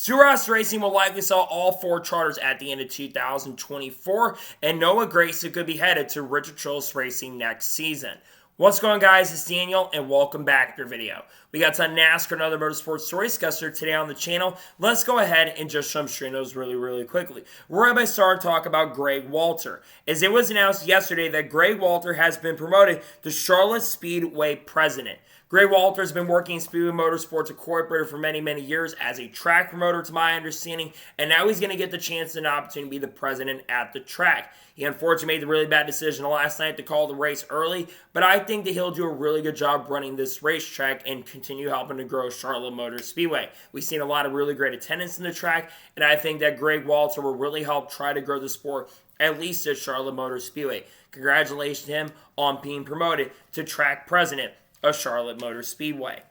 Stewart-Haas Racing will likely sell all 4 charters at the end of 2024, and Noah Gragson could be headed to Richard Childress Racing next season. What's going on, guys? It's Daniel, and welcome back to your video. We got some NASCAR and other motorsports stories Custer today on the channel. Let's go ahead and just jump straight into those really quickly. We're going to start talk about Greg Walter, as it was announced yesterday that Greg Walter has been promoted to Charlotte Speedway president. Greg Walter has been working in Speedway Motorsports Incorporated for many years as a track promoter, to my understanding, and now he's going to get the chance and opportunity to be the president at the track. He unfortunately made the really bad decision last night to call the race early, but I think that he'll do a really good job running this racetrack and continue helping to grow Charlotte Motor Speedway. We've seen a lot of really great attendance in the track, and I think that Greg Walter will really help try to grow the sport, at least at Charlotte Motor Speedway. Congratulations to him on being promoted to track president of Charlotte Motor Speedway.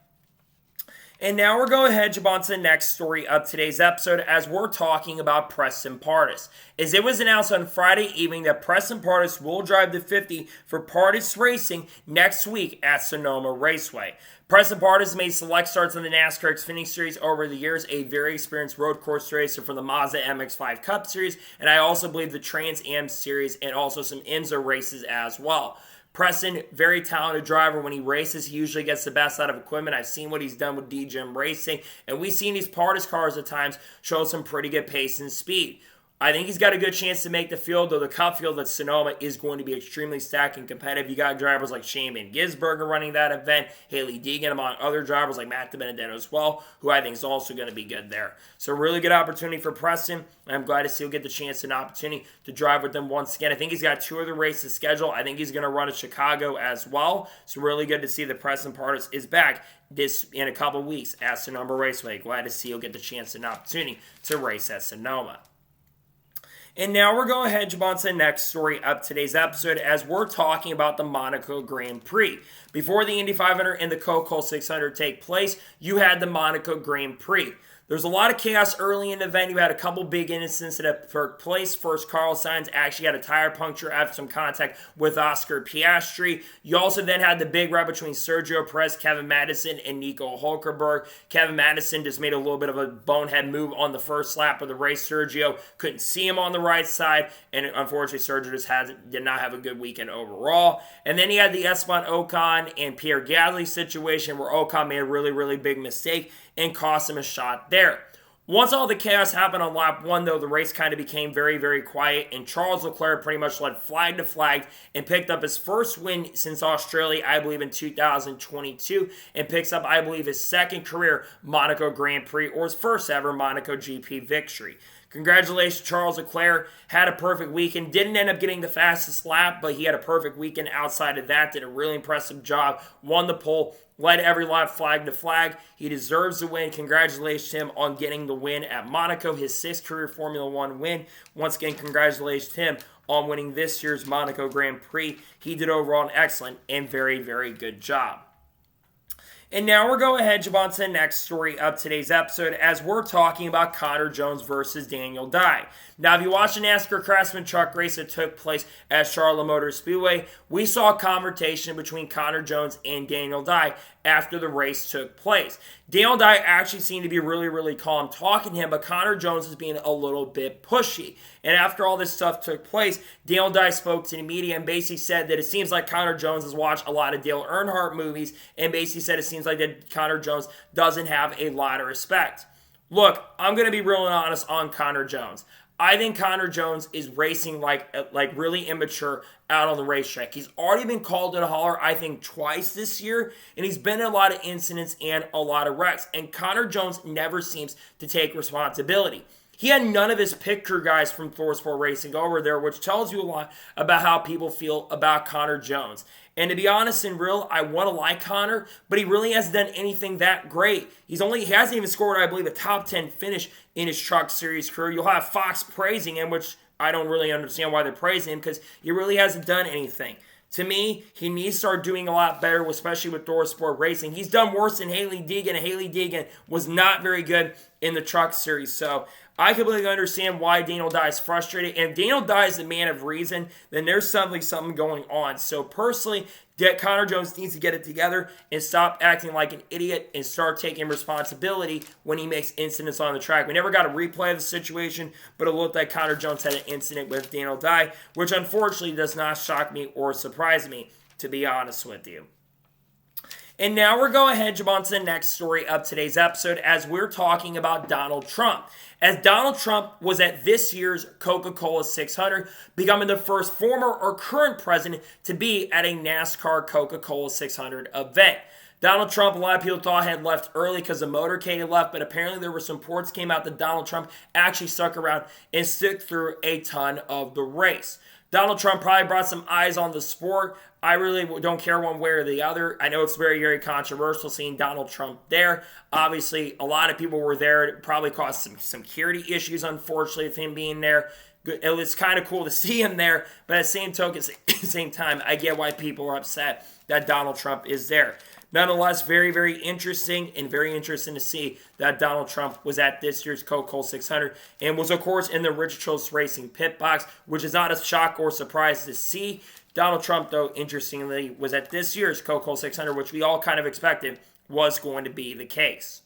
And now we're going ahead and jump on to the next story of today's episode, as we're talking about Preston Pardus. As it was announced on Friday evening that Preston Pardus will drive the 50 for Pardus Racing next week at Sonoma Raceway. Preston Pardus made select starts in the NASCAR Xfinity Series over the years, a very experienced road course racer from the Mazda MX-5 Cup Series, and I also believe the Trans Am Series and also some IMSA races as well. Preston, very talented driver. When he races, he usually gets the best out of equipment. I've seen what he's done with D-Gem Racing, and we've seen these Pardus cars at times show some pretty good pace and speed. I think he's got a good chance to make the field, though the Cup field at Sonoma is going to be extremely stacked and competitive. You got drivers like Shane Van Gisbergen running that event, Haley Deegan, among other drivers like Matt DiBenedetto as well, who I think is also going to be good there. So really good opportunity for Preston. I'm glad to see he'll get the chance and opportunity to drive with them once again. I think he's got 2 other races scheduled. I think he's going to run at Chicago as well. So really good to see that Preston Pardus is back in a couple weeks at Sonoma Raceway. Glad to see he'll get the chance and opportunity to race at Sonoma. And now we're going ahead and jump on to the next story of today's episode, as we're talking about the Monaco Grand Prix. Before the Indy 500 and the Coca-Cola 600 take place, you had the Monaco Grand Prix. There's a lot of chaos early in the event. You had a couple big incidents that have took place. First, Carlos Sainz actually had a tire puncture after some contact with Oscar Piastri. You also then had the big wreck between Sergio Perez, Kevin Magnussen, and Nico Hülkenberg. Kevin Magnussen just made a little bit of a bonehead move on the first lap of the race. Sergio couldn't see him on the right side, and unfortunately, Sergio just did not have a good weekend overall. And then he had the Esteban Ocon and Pierre Gasly situation, where Ocon made a really big mistake and cost him a shot there. Once all the chaos happened on lap 1, though, the race kind of became very quiet, and Charles Leclerc pretty much led flag to flag and picked up his first win since Australia, I believe, in 2022, and picks up, I believe, his second career Monaco Grand Prix, or his first ever Monaco GP victory. Congratulations, Charles Leclerc. Had a perfect weekend. Didn't end up getting the fastest lap, but he had a perfect weekend outside of that. Did a really impressive job. Won the pole. Led every lap flag to flag. He deserves the win. Congratulations to him on getting the win at Monaco, his 6th career Formula One win. Once again, congratulations to him on winning this year's Monaco Grand Prix. He did overall an excellent and very good job. And now we're going ahead and jump on to the next story of today's episode, as we're talking about Connor Jones versus Daniel Dye. Now, if you watched the NASCAR Craftsman truck race that took place at Charlotte Motor Speedway, we saw a confrontation between Connor Jones and Daniel Dye after the race took place. Daniel Dye actually seemed to be really calm talking to him, but Connor Jones is being a little bit pushy. And after all this stuff took place, Daniel Dye spoke to the media and basically said that it seems like Connor Jones has watched a lot of Dale Earnhardt movies, and basically said it seems like that Connor Jones doesn't have a lot of respect. Look, I'm going to be real and honest on Connor Jones. I think Connor Jones is racing like really immature out on the racetrack. He's already been called to the holler, I think, twice this year, and he's been in a lot of incidents and a lot of wrecks. And Connor Jones never seems to take responsibility. He had none of his pit crew guys from ThorSport Racing over there, which tells you a lot about how people feel about Connor Jones. And to be honest and real, I want to like Connor, but he really hasn't done anything that great. He hasn't even scored, I believe, a top 10 finish in his Truck Series career. You'll have Fox praising him, which I don't really understand why they're praising him, because he really hasn't done anything. To me, he needs to start doing a lot better, especially with ThorSport Racing. He's done worse than Haley Deegan, and Haley Deegan was not very good in the Truck Series. So I completely understand why Daniel Dye is frustrated. And if Daniel Dye is the man of reason, then there's suddenly something going on. So personally, Connor Jones needs to get it together and stop acting like an idiot and start taking responsibility when he makes incidents on the track. We never got a replay of the situation, but it looked like Connor Jones had an incident with Daniel Dye, which unfortunately does not shock me or surprise me, to be honest with you. And now we're going ahead and jump on to the next story of today's episode as we're talking about Donald Trump. As Donald Trump was at this year's Coca-Cola 600, becoming the first former or current president to be at a NASCAR Coca-Cola 600 event. Donald Trump, a lot of people thought had left early because the motorcade had left, but apparently there were some reports came out that Donald Trump actually stuck around and stuck through a ton of the race. Donald Trump probably brought some eyes on the sport. I really don't care one way or the other. I know it's very, very controversial seeing Donald Trump there. Obviously, a lot of people were there. It probably caused some security issues, unfortunately, with him being there. It's kind of cool to see him there, but at the same time, I get why people are upset that Donald Trump is there. Nonetheless, very, very interesting to see that Donald Trump was at this year's Coca-Cola 600 and was, of course, in the Richard Childress Racing pit box, which is not a shock or surprise to see. Donald Trump, though, interestingly, was at this year's Coca-Cola 600, which we all kind of expected was going to be the case.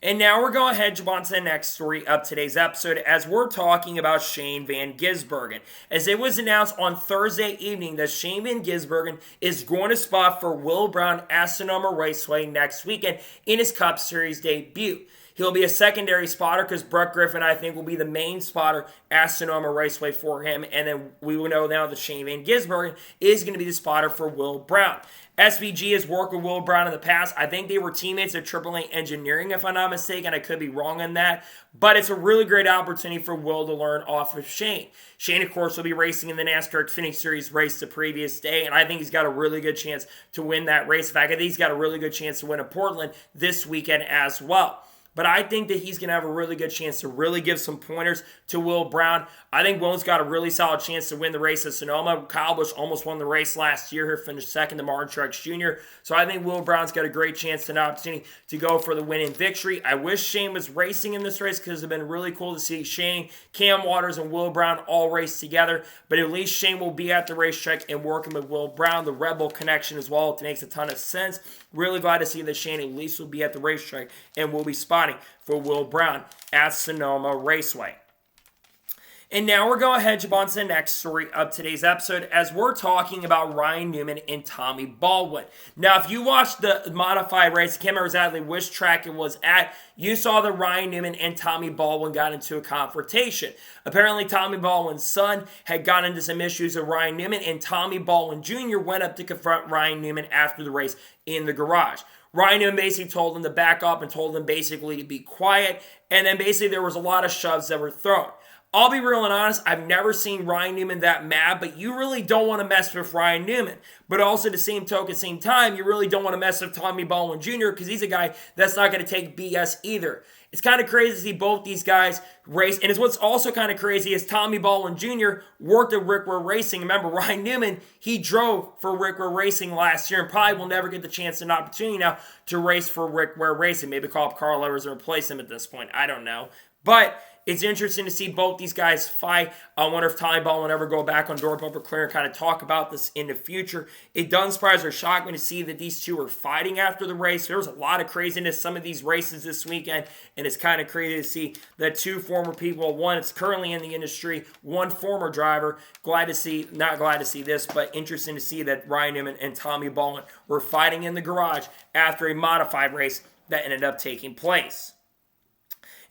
And now we're going ahead and jump on to the next story of today's episode as we're talking about Shane Van Gisbergen. As it was announced on Thursday evening that Shane Van Gisbergen is going to spot for Will Brown at Sonoma Raceway next weekend in his Cup Series debut. He'll be a secondary spotter because Brett Griffin, I think, will be the main spotter at Sonoma Raceway for him. And then we will know now that Shane Van Gisbergen is going to be the spotter for Will Brown. SVG has worked with Will Brown in the past. I think they were teammates at AAA Engineering, if I'm not mistaken. I could be wrong on that. But it's a really great opportunity for Will to learn off of Shane. Shane, of course, will be racing in the NASCAR Xfinity Series race the previous day, and I think he's got a really good chance to win that race. In fact, I think he's got a really good chance to win at Portland this weekend as well. But I think that he's going to have a really good chance to really give some pointers to Will Brown. I think Will's got a really solid chance to win the race at Sonoma. Kyle Busch almost won the race last year. He finished second to Martin Truex Jr. So I think Will Brown's got a great chance and an opportunity to go for the win and victory. I wish Shane was racing in this race because it's been really cool to see Shane, Cam Waters, and Will Brown all race together. But at least Shane will be at the racetrack and working with Will Brown, the Rebel connection as well. It makes a ton of sense. Really glad to see that Shane at least will be at the racetrack and will be spotting for Will Brown at Sonoma Raceway. And now we're going ahead and jump on to the next story of today's episode as we're talking about Ryan Newman and Tommy Baldwin. Now, if you watched the modified race, I can't remember exactly which track it was at, you saw that Ryan Newman and Tommy Baldwin got into a confrontation. Apparently, Tommy Baldwin's son had gotten into some issues with Ryan Newman, and Tommy Baldwin Jr. went up to confront Ryan Newman after the race in the garage. Ryan Newman basically told him to back up and told him basically to be quiet, and then basically there was a lot of shoves that were thrown. I'll be real and honest, I've never seen Ryan Newman that mad, but you really don't want to mess with Ryan Newman. But also at the same token, same time, you really don't want to mess with Tommy Baldwin Jr. because he's a guy that's not going to take BS either. It's kind of crazy to see both these guys race. And it's what's also kind of crazy is Tommy Baldwin Jr. worked at Rick Ware Racing. Remember, Ryan Newman, he drove for Rick Ware Racing last year and probably will never get the chance and opportunity now to race for Rick Ware Racing. Maybe call up Carl Evers and replace him at this point. I don't know. But it's interesting to see both these guys fight. I wonder if Tommy Baldwin will ever go back on Door Bumper Clear and kind of talk about this in the future. It doesn't surprise or shock me to see that these two are fighting after the race. There was a lot of craziness some of these races this weekend, and it's kind of crazy to see that two former people, one is currently in the industry, one former driver. Not glad to see this, but interesting to see that Ryan Newman and Tommy Baldwin were fighting in the garage after a modified race that ended up taking place.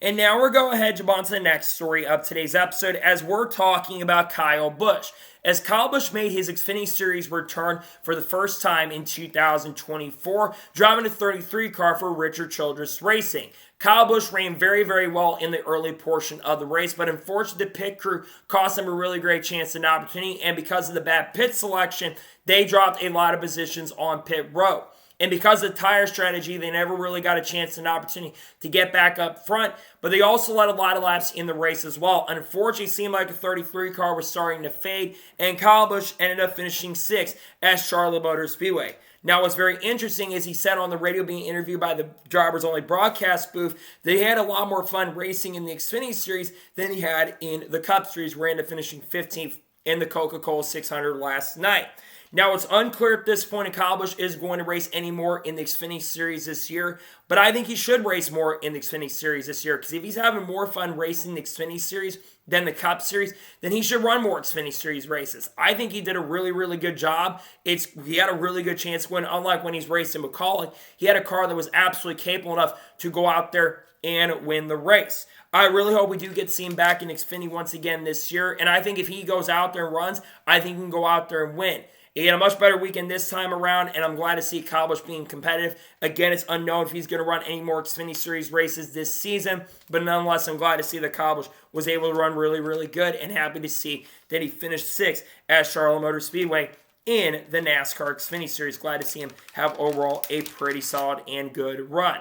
And now we're going ahead and jump on to the next story of today's episode as we're talking about Kyle Busch. As Kyle Busch made his Xfinity Series return for the first time in 2024, driving a 33 car for Richard Childress Racing. Kyle Busch ran very, very well in the early portion of the race, but unfortunately the pit crew cost him a really great chance and opportunity, and because of the bad pit selection, they dropped a lot of positions on pit road. And because of the tire strategy, they never really got a chance and opportunity to get back up front. But they also let a lot of laps in the race as well. Unfortunately, it seemed like the 33 car was starting to fade. And Kyle Busch ended up finishing 6th at Charlotte Motor Speedway. Now, what's very interesting is he said on the radio being interviewed by the Drivers Only broadcast booth that he had a lot more fun racing in the Xfinity Series than he had in the Cup Series, where he ended up finishing 15th in the Coca-Cola 600 last night. Now, it's unclear at this point if Kyle Busch is going to race any more in the Xfinity Series this year, but I think he should race more in the Xfinity Series this year, because if he's having more fun racing the Xfinity Series than the Cup Series, then he should run more Xfinity Series races. I think he did a really, really good job. He had a really good chance to win, unlike when he's racing McCauley. He had a car that was absolutely capable enough to go out there and win the race. I really hope we do get to see him back in Xfinity once again this year, and I think if he goes out there and runs, I think he can go out there and win. He had a much better weekend this time around, and I'm glad to see Kyle Busch being competitive. Again, it's unknown if he's going to run any more Xfinity Series races this season, but nonetheless, I'm glad to see that Kyle Busch was able to run really, really good, and happy to see that he finished 6th at Charlotte Motor Speedway in the NASCAR Xfinity Series. Glad to see him have overall a pretty solid and good run.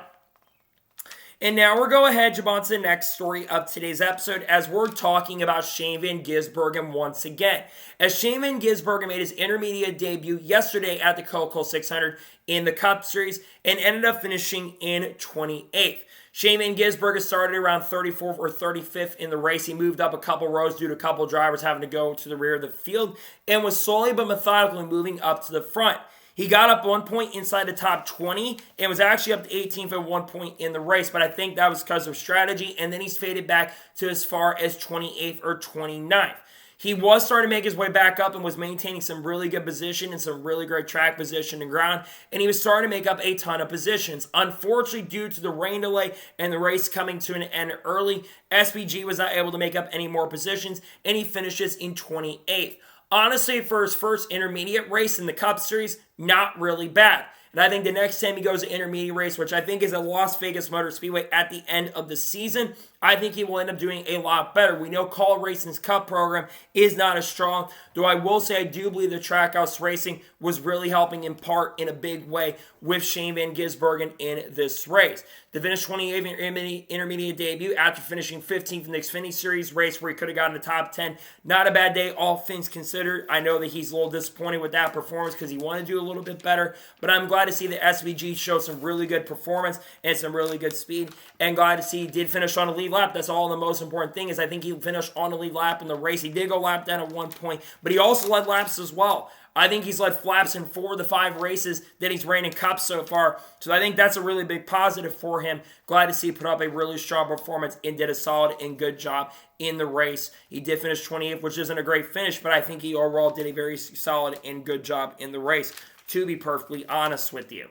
And now we're going ahead, jump on to the next story of today's episode, as we're talking about Shane Van Gisbergen once again. As Shane Van Gisbergen made his intermediate debut yesterday at the Coca-Cola 600 in the Cup Series and ended up finishing in 28th. Shane Van Gisbergen started around 34th or 35th in the race. He moved up a couple rows due to a couple drivers having to go to the rear of the field and was slowly but methodically moving up to the front. He got up 1 point inside the top 20 and was actually up to 18th at 1 point in the race, but I think that was because of strategy, and then he's faded back to as far as 28th or 29th. He was starting to make his way back up and was maintaining some really good position and some really great track position and ground, and he was starting to make up a ton of positions. Unfortunately, due to the rain delay and the race coming to an end early, SVG was not able to make up any more positions, and he finishes in 28th. Honestly, for his first intermediate race in the Cup Series, not really bad. And I think the next time he goes to intermediate race, which I think is at Las Vegas Motor Speedway at the end of the season, I think he will end up doing a lot better. We know Call Racing's Cup program is not as strong, though I will say I do believe the Trackhouse Racing was really helping in part in a big way with Shane Van Gisbergen in this race. To finish 28th in intermediate debut after finishing 15th in the Xfinity Series race where he could have gotten the top 10. Not a bad day, all things considered. I know that he's a little disappointed with that performance because he wanted to do a little bit better, but I'm glad to see that SVG show some really good performance and some really good speed, and glad to see he did finish on a lead lap. That's all the most important thing is I think he finished on a lead lap in the race. He did go lap down at 1 point, but he also led laps as well. I think he's led flaps in 4 of the 5 races that he's ran in Cup so far. So I think that's a really big positive for him. Glad to see he put up a really strong performance and did a solid and good job in the race. He did finish 28th, which isn't a great finish, but I think he overall did a very solid and good job in the race, to be perfectly honest with you.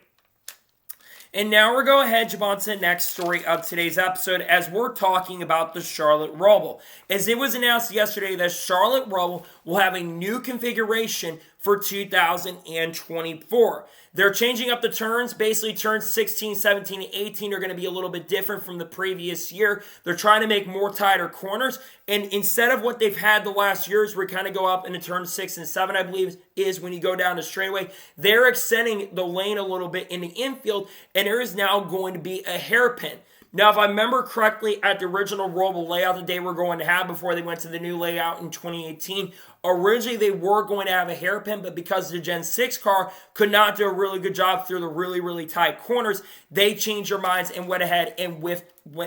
And now we're going ahead, jump on to the next story of today's episode as we're talking about the Charlotte Roval. As it was announced yesterday that Charlotte Roval will have a new configuration for 2024. They're changing up the turns. Basically, turns 16, 17, and 18 are going to be a little bit different from the previous year. They're trying to make more tighter corners. And instead of what they've had the last years, where we kind of go up into turn 6 and 7, I believe, is when you go down the straightaway, they're extending the lane a little bit in the infield, and there is now going to be a hairpin. Now, if I remember correctly, at the original Roval layout that they were going to have before they went to the new layout in 2018, originally they were going to have a hairpin, but because the Gen 6 car could not do a really good job through the really, really tight corners, they changed their minds and went ahead and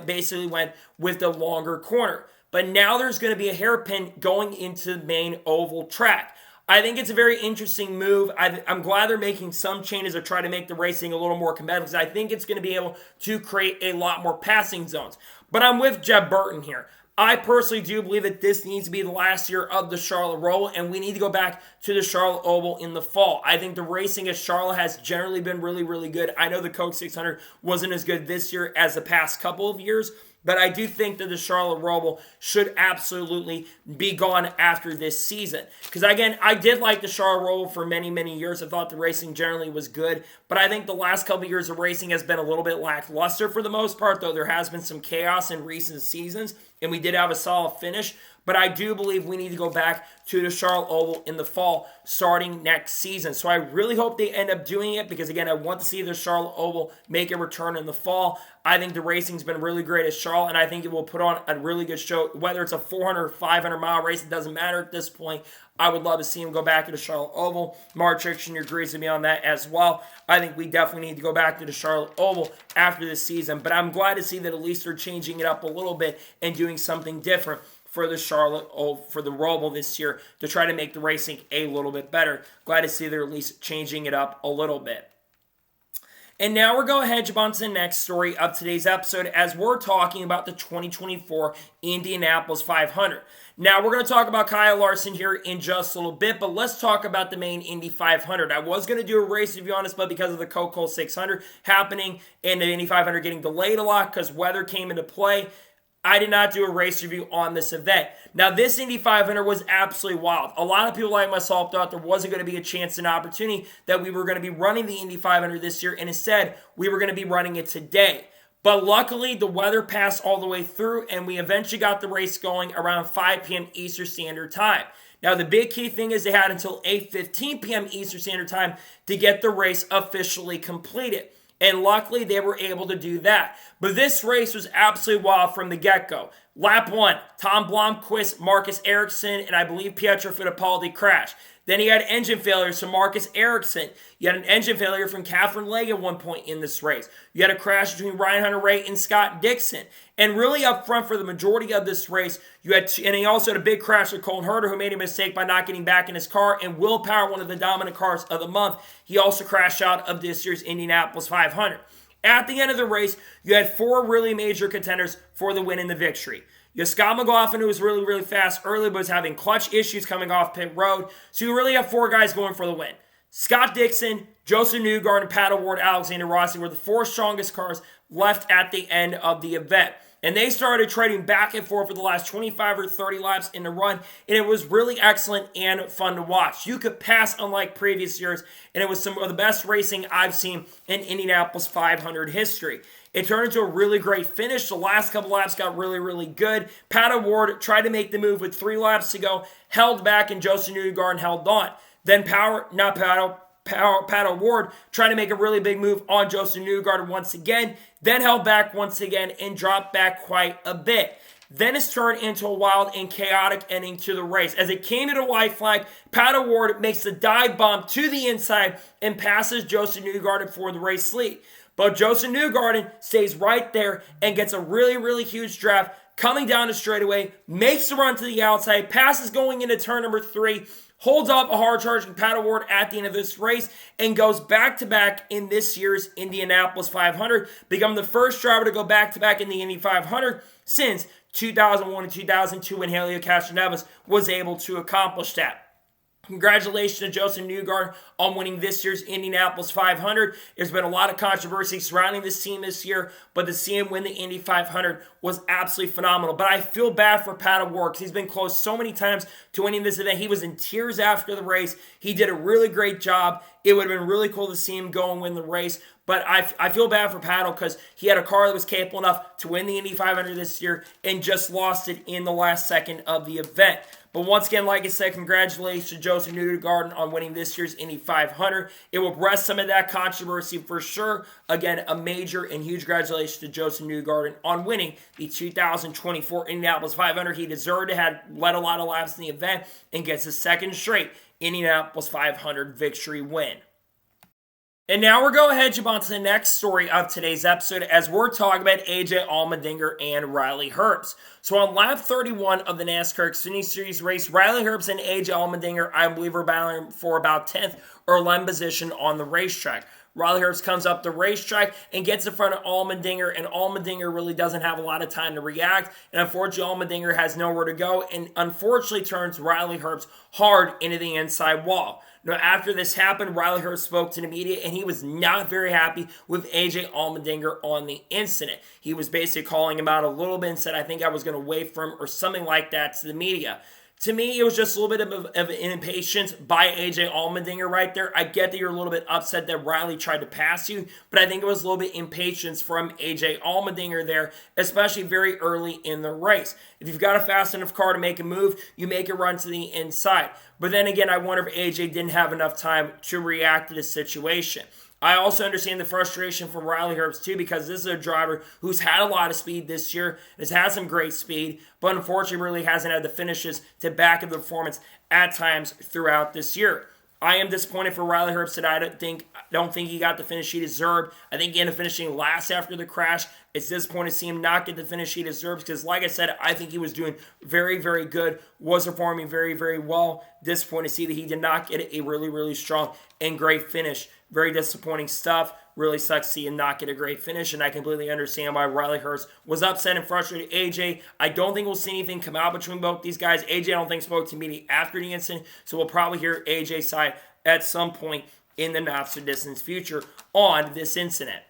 basically went with the longer corner. But now there's going to be a hairpin going into the main oval track. I think it's a very interesting move. I'm glad they're making some changes to try to make the racing a little more competitive because I think it's going to be able to create a lot more passing zones. But I'm with Jeb Burton here. I personally do believe that this needs to be the last year of the Charlotte Roval, and we need to go back to the Charlotte Oval in the fall. I think the racing at Charlotte has generally been really, really good. I know the Coke 600 wasn't as good this year as the past couple of years, but I do think that the Charlotte Roval should absolutely be gone after this season. Because again, I did like the Charlotte Roval for many, many years. I thought the racing generally was good. But I think the last couple of years of racing has been a little bit lackluster for the most part, though there has been some chaos in recent seasons. and we did have a solid finish. But I do believe we need to go back to the Charlotte Oval in the fall, starting next season. So I really hope they end up doing it because, again, I want to see the Charlotte Oval make a return in the fall. I think the racing's been really great at Charlotte, and I think it will put on a really good show. Whether it's a 400 or 500-mile race, it doesn't matter at this point. I would love to see him go back to the Charlotte Oval. Mark Triction agrees with me on that as well. I think we definitely need to go back to the Charlotte Oval after this season. But I'm glad to see that at least they're changing it up a little bit and doing something different for the for the Roval this year to try to make the racing a little bit better. Glad to see they're at least changing it up a little bit. And now we're going to jump on to the next story of today's episode as we're talking about the 2024 Indianapolis 500. Now, we're going to talk about Kyle Larson here in just a little bit, but let's talk about the main Indy 500. I was going to do a race review on this, but because of the Coca-Cola 600 happening and the Indy 500 getting delayed a lot because weather came into play, I did not do a race review on this event. Now, this Indy 500 was absolutely wild. A lot of people like myself thought there wasn't going to be a chance and opportunity that we were going to be running the Indy 500 this year, and instead, we were going to be running it today. But luckily, the weather passed all the way through, and we eventually got the race going around 5 p.m. Eastern Standard Time. Now, the big key thing is they had until 8:15 p.m. Eastern Standard Time to get the race officially completed. And luckily, they were able to do that. But this race was absolutely wild from the get-go. Lap 1, Tom Blomqvist, Marcus Ericsson, and I believe Pietro Fittipaldi crashed. Then he had engine failures to Marcus Ericsson. You had an engine failure from Catherine Legge at one point in this race. You had a crash between Ryan Hunter-Reay and Scott Dixon. And really up front for the majority of this race, and he also had a big crash with Colton Herter, who made a mistake by not getting back in his car, and Will Power, one of the dominant cars of the month. He also crashed out of this year's Indianapolis 500. At the end of the race, you had 4 really major contenders for the win and the victory. You have Scott McLaughlin, who was really, really fast early, but was having clutch issues coming off pit road. So you really have 4 guys going for the win. Scott Dixon, Joseph Newgarden, and Pat O'Ward, Alexander Rossi were the 4 strongest cars left at the end of the event. And they started trading back and forth for the last 25 or 30 laps in the run, and it was really excellent and fun to watch. You could pass unlike previous years, and it was some of the best racing I've seen in Indianapolis 500 history. It turned into a really great finish. The last couple laps got really, really good. Pat O'Ward tried to make the move with 3 laps to go, held back, and Joseph Newgarden held on. Then Pat O'Ward tried to make a really big move on Joseph Newgarden once again, then held back once again and dropped back quite a bit. Then it's turned into a wild and chaotic ending to the race. As it came to the white flag, Pat O'Ward makes the dive bomb to the inside and passes Joseph Newgarden for the race lead. But Joseph Newgarden stays right there and gets a really, really huge draft coming down the straightaway, makes the run to the outside, passes going into turn number 3, holds up a hard-charging Pat O'Ward at the end of this race, and goes back-to-back in this year's Indianapolis 500, becoming the first driver to go back-to-back in the Indy 500 since 2001 and 2002 when Helio Castroneves was able to accomplish that. Congratulations to Joseph Newgarden on winning this year's Indianapolis 500. There's been a lot of controversy surrounding this team this year, but to see him win the Indy 500 was absolutely phenomenal. But I feel bad for Pat O'Ward because he's been close so many times to winning this event. He was in tears after the race. He did a really great job. It would have been really cool to see him go and win the race. But I feel bad for Pat because he had a car that was capable enough to win the Indy 500 this year and just lost it in the last second of the event. But once again, like I said, congratulations to Joseph Newgarden on winning this year's Indy 500. It will rest some of that controversy for sure. Again, a major and huge congratulations to Joseph Newgarden on winning the 2024 Indianapolis 500. He deserved to have led a lot of laps in the event and gets his second straight Indianapolis 500 victory win. And now we're going ahead and jump on to the next story of today's episode as we're talking about AJ Allmendinger and Riley Herbst. So on lap 31 of the NASCAR Xfinity Series race, Riley Herbst and AJ Allmendinger, I believe, are battling for about 10th or 11th position on the racetrack. Riley Herbst comes up the racetrack and gets in front of Allmendinger, and Allmendinger really doesn't have a lot of time to react, and unfortunately Allmendinger has nowhere to go, and unfortunately turns Riley Herbst hard into the inside wall. Now, after this happened, Riley Herbst spoke to the media, and he was not very happy with AJ Allmendinger on the incident. He was basically calling him out a little bit and said, I think I was going to wait for him, or something like that to the media. To me, it was just a little bit of an impatience by AJ Allmendinger right there. I get that you're a little bit upset that Riley tried to pass you, but I think it was a little bit impatience from AJ Allmendinger there, especially very early in the race. If you've got a fast enough car to make a move, you make it run to the inside. But then again, I wonder if AJ didn't have enough time to react to the situation. I also understand the frustration from Riley Herbst too, because this is a driver who's had a lot of speed this year, has had some great speed, but unfortunately really hasn't had the finishes to back up the performance at times throughout this year. I am disappointed for Riley Herbst that I don't think he got the finish he deserved. I think he ended up finishing last after the crash. It's disappointing to see him not get the finish he deserves because, like I said, I think he was doing very, very good, was performing very, very well. Disappointed to see that he did not get a really, really strong and great finish. Very disappointing stuff. Really sucks to see him not get a great finish, and I completely understand why Riley Herbst was upset and frustrated. AJ, I don't think we'll see anything come out between both these guys. AJ, I don't think spoke to me after the incident, so we'll probably hear AJ's side at some point in the not-so-distant future on this incident.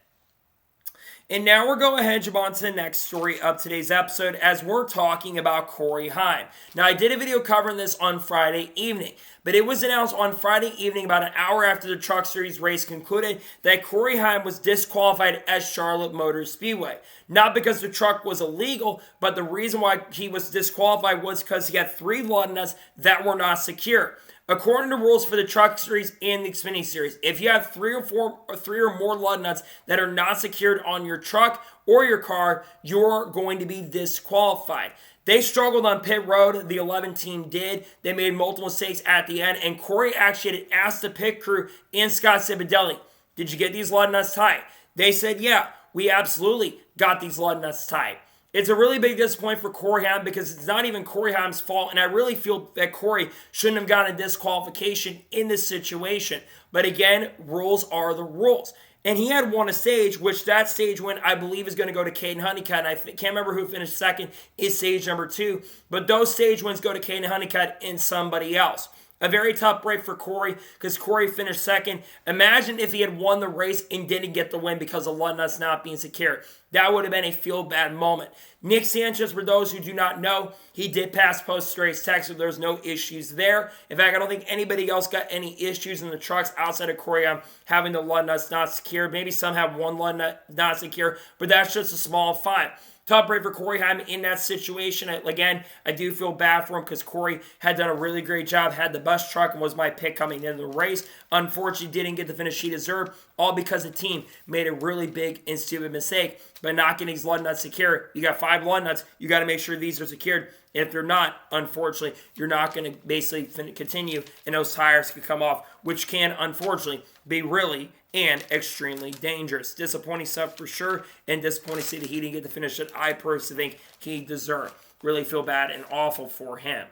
And now we're going ahead and jump on to the next story of today's episode as we're talking about Corey Heim. Now, I did a video covering this on Friday evening, but it was announced on Friday evening about an hour after the Truck Series race concluded that Corey Heim was disqualified at Charlotte Motor Speedway. Not because the truck was illegal, but the reason why he was disqualified was because he had 3 lug nuts that were not secure. According to rules for the Truck Series and the Xfinity Series, if you have 3 or more lug nuts that are not secured on your truck or your car, you're going to be disqualified. They struggled on pit road. The 11 team did. They made multiple mistakes at the end, and Corey actually had asked the pit crew and Scott Cibadelli, "Did you get these lug nuts tight?" They said, "Yeah, we absolutely got these lug nuts tight." It's a really big disappointment for Corey Heim because it's not even Corey Heim's fault, and I really feel that Corey shouldn't have gotten a disqualification in this situation. But again, rules are the rules. And he had won a stage, which that stage win, I believe, is going to go to Caden Honeycutt. And I can't remember who finished second in stage number 2, but those stage wins go to Caden Honeycutt and somebody else. A very tough break for Corey because Corey finished second. Imagine if he had won the race and didn't get the win because of lug nuts not being secure. That would have been a feel-bad moment. Nick Sanchez, for those who do not know, he did pass post-race tech, so there's no issues there. In fact, I don't think anybody else got any issues in the trucks outside of Corey having the lug nuts not secure. Maybe some have one lug nut not secure, but that's just a small fine. Tough break for Corey Heim in that situation. Again, I do feel bad for him because Corey had done a really great job, had the bus truck, and was my pick coming into the race. Unfortunately, didn't get the finish he deserved, all because the team made a really big and stupid mistake by not getting these lug nuts secure. You got 5 lug nuts. You got to make sure these are secured. If they're not, unfortunately, you're not going to basically continue, and those tires can come off, which can, unfortunately, be really and extremely dangerous. Disappointing stuff for sure, and disappointing to see that he didn't get the finish that I personally think he deserved. Really feel bad and awful for him.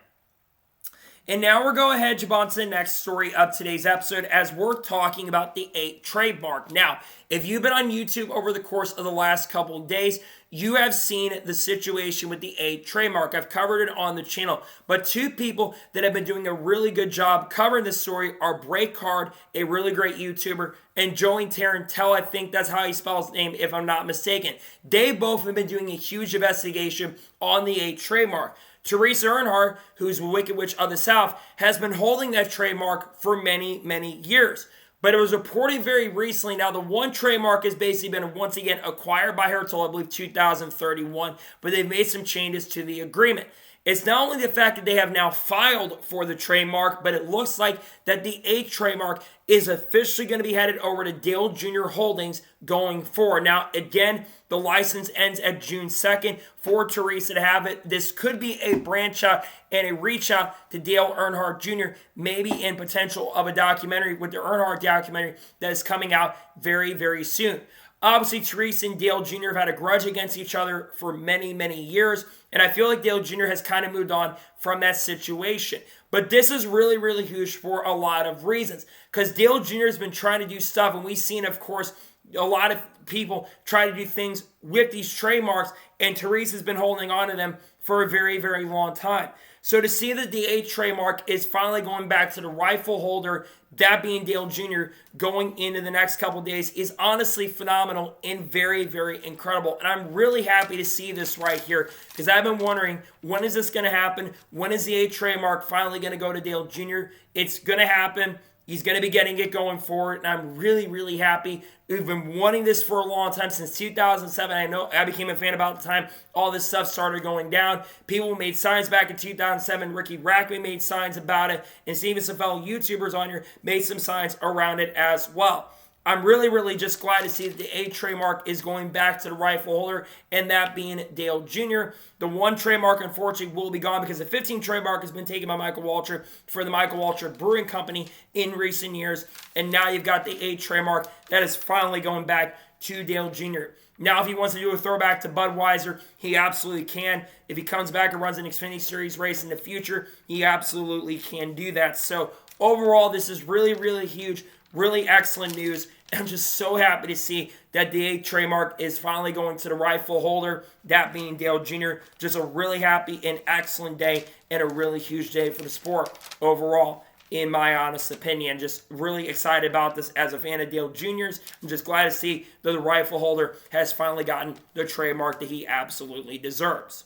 And now we're going ahead to jump on to the next story of today's episode as we're talking about the 8 trademark. Now, if you've been on YouTube over the course of the last couple of days, you have seen the situation with the 8 trademark. I've covered it on the channel. But 2 people that have been doing a really good job covering this story are Break Card, a really great YouTuber, and Joey Tarantel, I think that's how he spells his name if I'm not mistaken. They both have been doing a huge investigation on the 8 trademark. Teresa Earnhardt, who's Wicked Witch of the South, has been holding that trademark for many, many years. But it was reported very recently. Now, the 1 trademark has basically been once again acquired by her until, I believe, 2031. But they've made some changes to the agreement. It's not only the fact that they have now filed for the trademark, but it looks like that the 8 trademark is officially going to be headed over to Dale Jr. Holdings going forward. Now, again, the license ends at June 2nd for Teresa to have it. This could be a branch out and a reach out to Dale Earnhardt Jr., maybe in potential of a documentary with the Earnhardt documentary that is coming out very, very soon. Obviously, Teresa and Dale Jr. have had a grudge against each other for many, many years, and I feel like Dale Jr. has kind of moved on from that situation. But this is really, really huge for a lot of reasons, because Dale Jr. has been trying to do stuff, and we've seen, of course, a lot of people try to do things with these trademarks, and Therese has been holding on to them for a very, very long time. So to see that the A trademark is finally going back to the rightful holder, that being Dale Jr., going into the next couple days is honestly phenomenal and very, very incredible. And I'm really happy to see this right here because I've been wondering, when is this going to happen? When is the A trademark finally going to go to Dale Jr.? It's going to happen. He's going to be getting it going forward, and I'm really, really happy. We've been wanting this for a long time, since 2007. I know I became a fan about the time all this stuff started going down. People made signs back in 2007. Ricky Rackman made signs about it, and even some fellow YouTubers on here made some signs around it as well. I'm really, really just glad to see that the A trademark is going back to the rightful holder, and that being Dale Jr. The 1 trademark, unfortunately, will be gone because the 15 trademark has been taken by Michael Waltrip for the Michael Waltrip Brewing Company in recent years, and now you've got the A trademark that is finally going back to Dale Jr. Now, if he wants to do a throwback to Budweiser, he absolutely can. If he comes back and runs an Xfinity Series race in the future, he absolutely can do that. So, overall, this is really, really huge. Really excellent news. I'm just so happy to see that the A trademark is finally going to the rightful holder, that being Dale Jr. Just a really happy and excellent day and a really huge day for the sport overall, in my honest opinion. Just really excited about this as a fan of Dale Jr.'s. I'm just glad to see that the rightful holder has finally gotten the trademark that he absolutely deserves.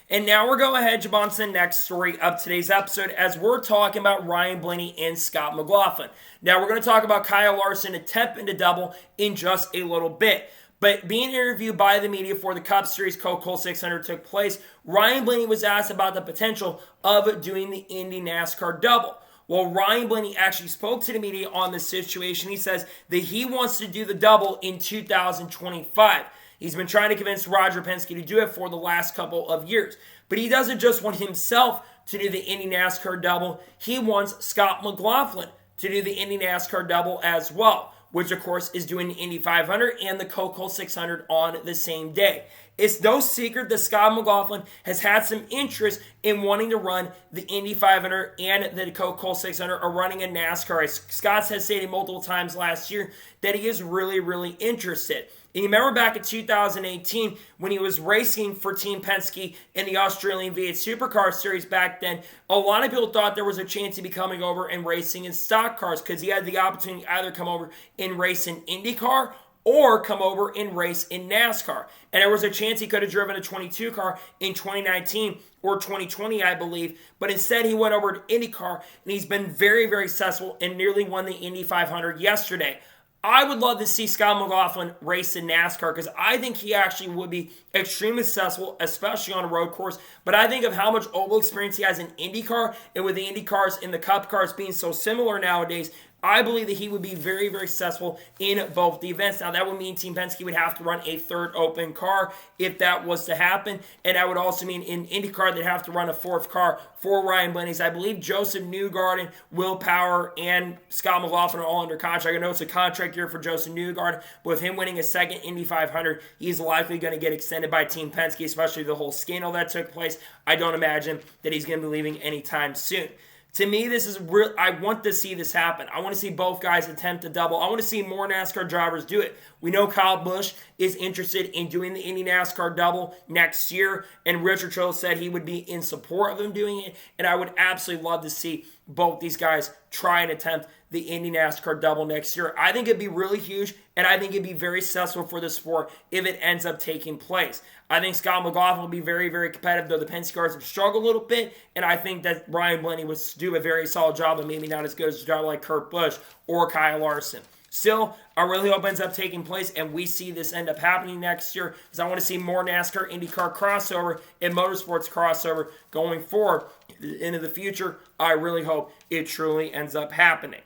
And now we're going ahead, jump on to the next story of today's episode as we're talking about Ryan Blaney and Scott McLaughlin. Now we're going to talk about Kyle Larson attempting to double in just a little bit. But being interviewed by the media for the Cup Series Coca-Cola 600 took place, Ryan Blaney was asked about the potential of doing the Indy NASCAR double. Well, Ryan Blaney actually spoke to the media on this situation. He says that he wants to do the double in 2025. He's been trying to convince Roger Penske to do it for the last couple of years. But he doesn't just want himself to do the Indy NASCAR double. He wants Scott McLaughlin to do the Indy NASCAR double as well, which of course is doing the Indy 500 and the Coca-Cola 600 on the same day. It's no secret that Scott McLaughlin has had some interest in wanting to run the Indy 500 and the Coca-Cola 600 or running a NASCAR. Scott has stated multiple times last year that he is really, really interested. And you remember back in 2018 when he was racing for Team Penske in the Australian V8 Supercar Series back then, a lot of people thought there was a chance he'd be coming over and racing in stock cars because he had the opportunity to either come over and race in IndyCar or come over and race in NASCAR. And there was a chance he could have driven a 22 car in 2019 or 2020, I believe. But instead, he went over to IndyCar, and he's been very, very successful and nearly won the Indy 500 yesterday. I would love to see Scott McLaughlin race in NASCAR because I think he actually would be extremely successful, especially on a road course. But I think of how much oval experience he has in IndyCar, and with the Indy cars and the Cup cars being so similar nowadays, I believe that he would be very, very successful in both the events. Now, that would mean Team Penske would have to run a third open car if that was to happen. And that would also mean in IndyCar they'd have to run a fourth car for Ryan Blaney's. I believe Joseph Newgarden, Will Power, and Scott McLaughlin are all under contract. I know it's a contract year for Joseph Newgarden, but with him winning a second Indy 500, he's likely going to get extended by Team Penske, especially the whole scandal that took place. I don't imagine that he's going to be leaving anytime soon. To me, this is real. I want to see this happen. I want to see both guys attempt to double. I want to see more NASCAR drivers do it. We know Kyle Busch is interested in doing the Indy NASCAR double next year, and Richard Cho said he would be in support of him doing it, and I would absolutely love to see both these guys try and attempt the Indy NASCAR double next year. I think it'd be really huge, and I think it'd be very successful for the sport if it ends up taking place. I think Scott McLaughlin will be very, very competitive, though the Penske cars have struggled a little bit, and I think that Ryan Blaney would do a very solid job, but maybe not as good as a job like Kurt Busch or Kyle Larson. Still, I really hope it ends up taking place, and we see this end up happening next year, because I want to see more NASCAR IndyCar crossover and motorsports crossover going forward into the future. I really hope it truly ends up happening.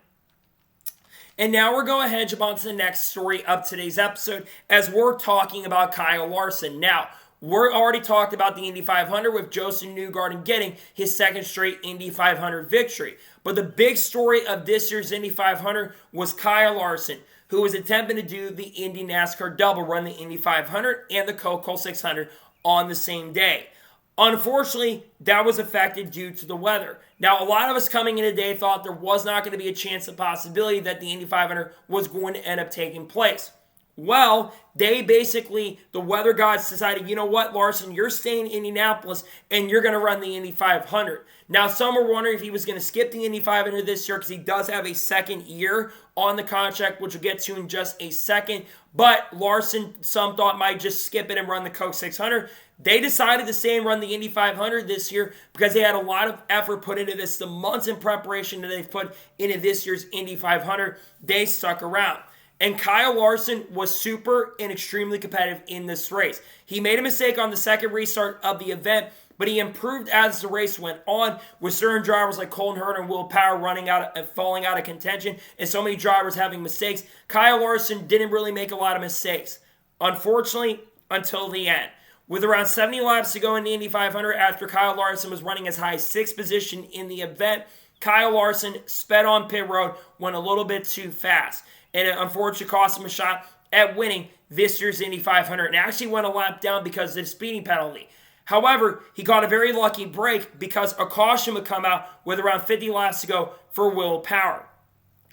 And now we're going ahead and jump on to the next story of today's episode as we're talking about Kyle Larson. Now, we're already talked about the Indy 500 with Joseph Newgarden getting his second straight Indy 500 victory. But the big story of this year's Indy 500 was Kyle Larson, who was attempting to do the Indy NASCAR double, run the Indy 500 and the Coca-Cola 600 on the same day. Unfortunately, that was affected due to the weather. Now, a lot of us coming in today thought there was not going to be a chance of possibility that the Indy 500 was going to end up taking place. Well, the weather gods decided, you know what, Larson, you're staying in Indianapolis and you're going to run the Indy 500. Now, some were wondering if he was going to skip the Indy 500 this year because he does have a second year on the contract, which we'll get to in just a second. But Larson, some thought, might just skip it and run the Coke 600. They decided to stay and run the Indy 500 this year because they had a lot of effort put into this. The months in preparation that they've put into this year's Indy 500, they stuck around. And Kyle Larson was super and extremely competitive in this race. He made a mistake on the second restart of the event, but he improved as the race went on, with certain drivers like Colton Herta and Will Power falling out of contention, and so many drivers having mistakes. Kyle Larson didn't really make a lot of mistakes, unfortunately, until the end. With around 70 laps to go in the Indy 500 after Kyle Larson was running as high as 6th position in the event, Kyle Larson sped on pit road, went a little bit too fast. And it unfortunately cost him a shot at winning this year's Indy 500 and actually went a lap down because of the speeding penalty. However, he got a very lucky break because a caution would come out with around 50 laps to go for Will Power.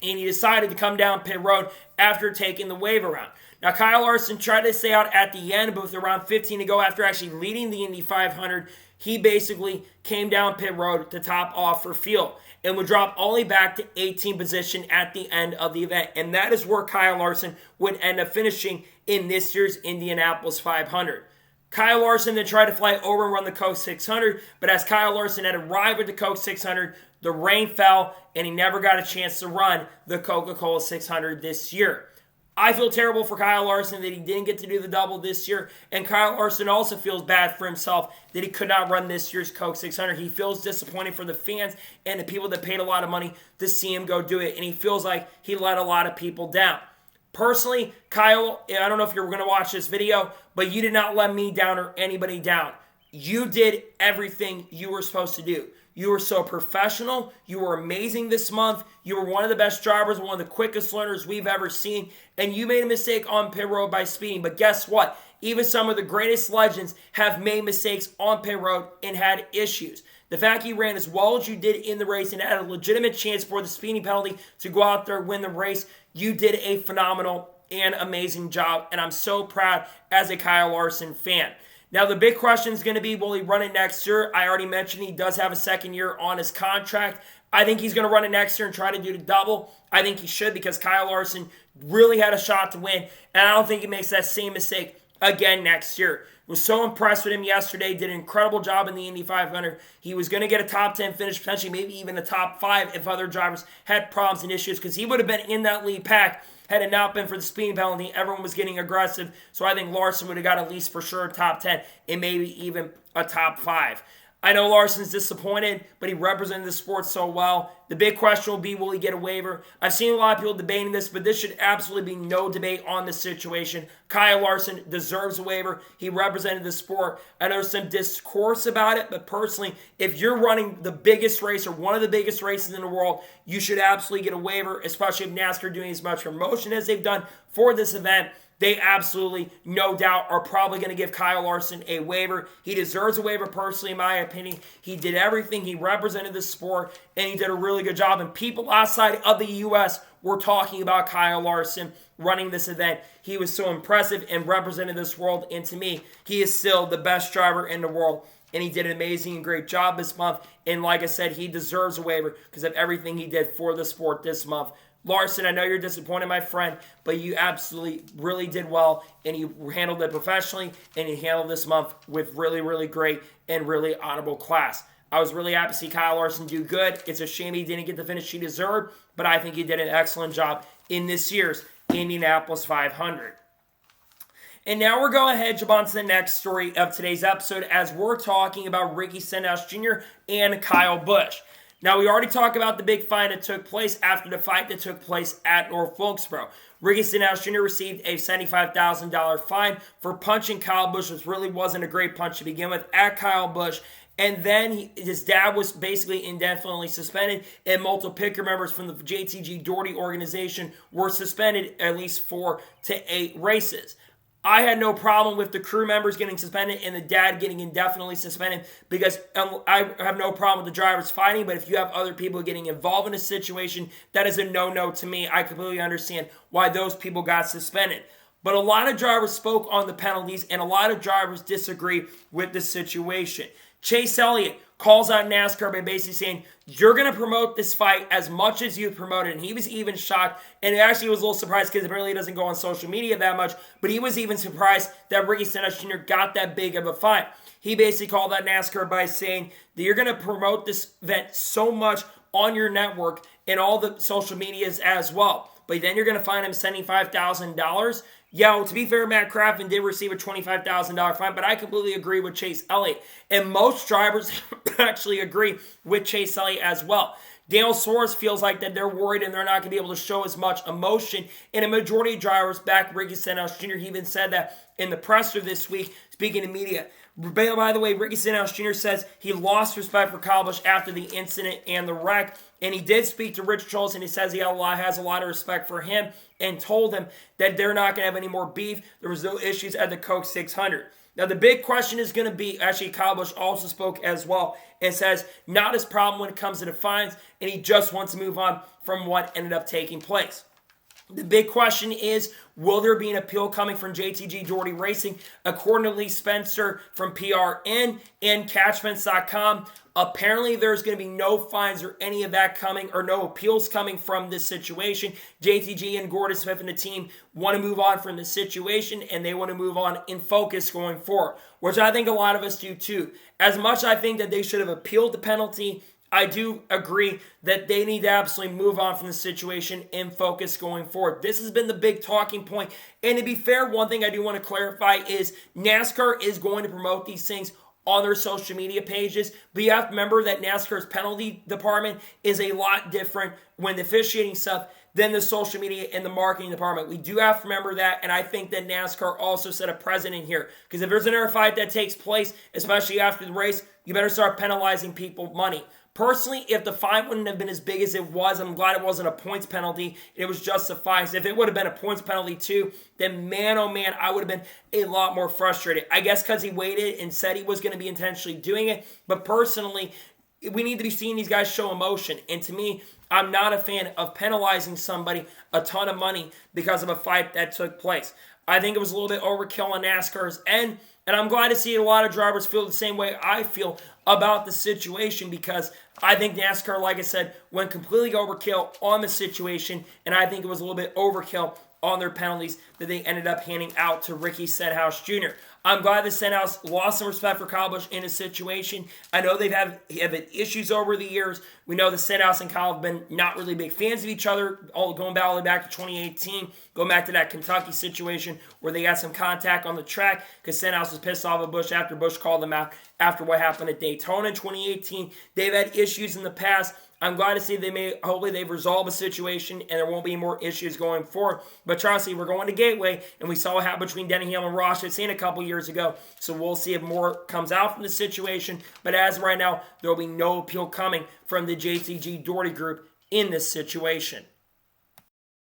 And he decided to come down pit road after taking the wave around. Now, Kyle Larson tried to stay out at the end, but with around 15 to go after actually leading the Indy 500, he basically came down pit road to top off for fuel and would drop only back to 18th position at the end of the event. And that is where Kyle Larson would end up finishing in this year's Indianapolis 500. Kyle Larson then tried to fly over and run the Coke 600, but as Kyle Larson had arrived at the Coke 600, the rain fell and he never got a chance to run the Coca-Cola 600 this year. I feel terrible for Kyle Larson that he didn't get to do the double this year, and Kyle Larson also feels bad for himself that he could not run this year's Coke 600. He feels disappointed for the fans and the people that paid a lot of money to see him go do it, and he feels like he let a lot of people down. Personally, Kyle, I don't know if you're going to watch this video, but you did not let me down or anybody down. You did everything you were supposed to do. You were so professional. You were amazing this month. You were one of the best drivers, one of the quickest learners we've ever seen. And you made a mistake on pit road by speeding. But guess what? Even some of the greatest legends have made mistakes on pit road and had issues. The fact you ran as well as you did in the race and had a legitimate chance for the speeding penalty to go out there and win the race, you did a phenomenal and amazing job. And I'm so proud as a Kyle Larson fan. Now, the big question is going to be, will he run it next year? I already mentioned he does have a second year on his contract. I think he's going to run it next year and try to do the double. I think he should because Kyle Larson really had a shot to win, and I don't think he makes that same mistake again next year. Was so impressed with him yesterday, did an incredible job in the Indy 500. He was going to get a top 10 finish, potentially maybe even a top 5 if other drivers had problems and issues, because he would have been in that lead pack had it not been for the speeding penalty. Everyone was getting aggressive, so I think Larson would have got at least for sure a top 10 and maybe even a top 5. I know Larson's disappointed, but he represented the sport so well. The big question will be, will he get a waiver? I've seen a lot of people debating this, but this should absolutely be no debate on this situation. Kyle Larson deserves a waiver. He represented the sport. I know there's some discourse about it, but personally, if you're running the biggest race or one of the biggest races in the world, you should absolutely get a waiver, especially if NASCAR are doing as much promotion as they've done for this event. They absolutely, no doubt, are probably going to give Kyle Larson a waiver. He deserves a waiver, personally, in my opinion. He did everything. He represented the sport, and he did a really good job. And people outside of the U.S. were talking about Kyle Larson running this event. He was so impressive and represented this world. And to me, he is still the best driver in the world. And he did an amazing and great job this month. And like I said, he deserves a waiver because of everything he did for the sport this month. Larson, I know you're disappointed, my friend, but you absolutely really did well, and you handled it professionally, and you handled this month with really, really great and really honorable class. I was really happy to see Kyle Larson do good. It's a shame he didn't get the finish he deserved, but I think he did an excellent job in this year's Indianapolis 500. And now we're going ahead to jump on to the next story of today's episode as we're talking about Ricky Stenhouse Jr. and Kyle Busch. Now, we already talked about the big fight that took place after the fight that took place at North Wilkesboro. Ricky Stenhouse Jr. received a $75,000 fine for punching Kyle Busch, which really wasn't a great punch to begin with, at Kyle Busch. And then his dad was basically indefinitely suspended, and multiple picker members from the JTG Doherty organization were suspended at least 4 to 8 races. I had no problem with the crew members getting suspended and the dad getting indefinitely suspended because I have no problem with the drivers fighting. But if you have other people getting involved in a situation, that is a no-no to me. I completely understand why those people got suspended. But a lot of drivers spoke on the penalties, and a lot of drivers disagree with the situation. Chase Elliott calls out NASCAR by basically saying, you're going to promote this fight as much as you promoted. And he was even shocked, and actually was a little surprised because apparently he doesn't go on social media that much, but he was even surprised that Ricky Stenhouse Jr. got that big of a fight. He basically called out NASCAR by saying that you're going to promote this event so much on your network and all the social medias as well. But then you're going to find him $75,000. Yeah, well, to be fair, Matt Crafton did receive a $25,000 fine, but I completely agree with Chase Elliott. And most drivers actually agree with Chase Elliott as well. Daniel Suarez feels like that they're worried and they're not going to be able to show as much emotion. And a majority of drivers back Ricky Stenhouse Jr. He even said that in the presser this week, speaking to media. By the way, Ricky Stenhouse Jr. says he lost respect for Kyle Busch after the incident and the wreck. And he did speak to Rich Trolls, and he says he has a lot of respect for him and told him that they're not going to have any more beef. There was no issues at the Coke 600. Now, the big question is going to be, actually, Kyle Busch also spoke as well and says not his problem when it comes to the fines, and he just wants to move on from what ended up taking place. The big question is, will there be an appeal coming from JTG Doherty Racing? According to Lee Spencer from PRN and Catchments.com, apparently there's going to be no fines or any of that coming, or no appeals coming from this situation. JTG and Gordon Smith and the team want to move on from the situation, and they want to move on in focus going forward, which I think a lot of us do too. As much I think that they should have appealed the penalty, I do agree that they need to absolutely move on from the situation and focus going forward. This has been the big talking point. And to be fair, one thing I do want to clarify is NASCAR is going to promote these things on their social media pages. But you have to remember that NASCAR's penalty department is a lot different when the officiating stuff than the social media and the marketing department. We do have to remember that, and I think that NASCAR also set a precedent here. Because if there's another fight that takes place, especially after the race, you better start penalizing people money. Personally, if the fine wouldn't have been as big as it was, I'm glad it wasn't a points penalty. It was just a fine. If it would have been a points penalty too, then man, oh man, I would have been a lot more frustrated. I guess because he waited and said he was going to be intentionally doing it. But personally, we need to be seeing these guys show emotion. And to me, I'm not a fan of penalizing somebody a ton of money because of a fight that took place. I think it was a little bit overkill on NASCAR's end. And I'm glad to see a lot of drivers feel the same way I feel about the situation, because I think NASCAR, like I said, went completely overkill on the situation, and I think it was a little bit overkill on their penalties that they ended up handing out to Ricky Stenhouse Jr. I'm glad that Stenhouse lost some respect for Kyle Busch in a situation. I know they've had issues over the years. We know that Stenhouse and Kyle have been not really big fans of each other, going all the way back to 2018, going back to that Kentucky situation where they had some contact on the track because Stenhouse was pissed off at Busch after Busch called them out after what happened at Daytona in 2018. They've had issues in the past. I'm glad to see hopefully they've resolved the situation and there won't be more issues going forward. But trust me, we're going to Gateway, and we saw what happened between Denny Hamlin and Ross Chastain a couple years ago. So we'll see if more comes out from the situation. But as of right now, there will be no appeal coming from the JTG Doherty group in this situation.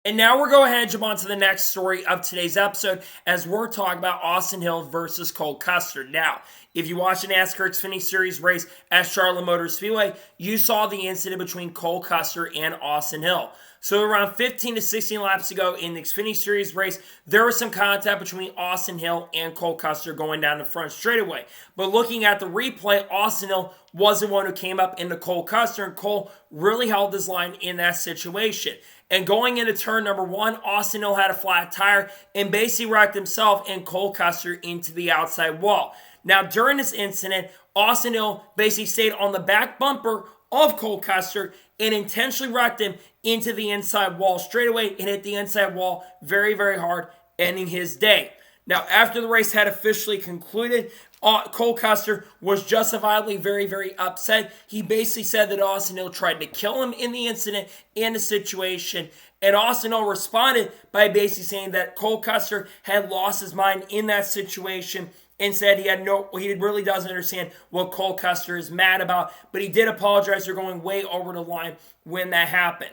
And now we're going ahead and jump on to the next story of today's episode as we're talking about Austin Hill versus Cole Custer. Now, if you watched the NASCAR Xfinity Series race at Charlotte Motor Speedway, you saw the incident between Cole Custer and Austin Hill. So around 15 to 16 laps ago in the Xfinity Series race, there was some contact between Austin Hill and Cole Custer going down the front straightaway. But looking at the replay, Austin Hill was the one who came up into Cole Custer, and Cole really held his line in that situation. And going into turn number 1, Austin Hill had a flat tire and basically wrecked himself and Cole Custer into the outside wall. Now, during this incident, Austin Hill basically stayed on the back bumper of Cole Custer and intentionally wrecked him into the inside wall straightaway and hit the inside wall very, very hard, ending his day. Now, after the race had officially concluded, Cole Custer was justifiably very, very upset. He basically said that Austin Hill tried to kill him in the incident and the situation. And Austin Hill responded by basically saying that Cole Custer had lost his mind in that situation and said he really doesn't understand what Cole Custer is mad about. But he did apologize for going way over the line when that happened.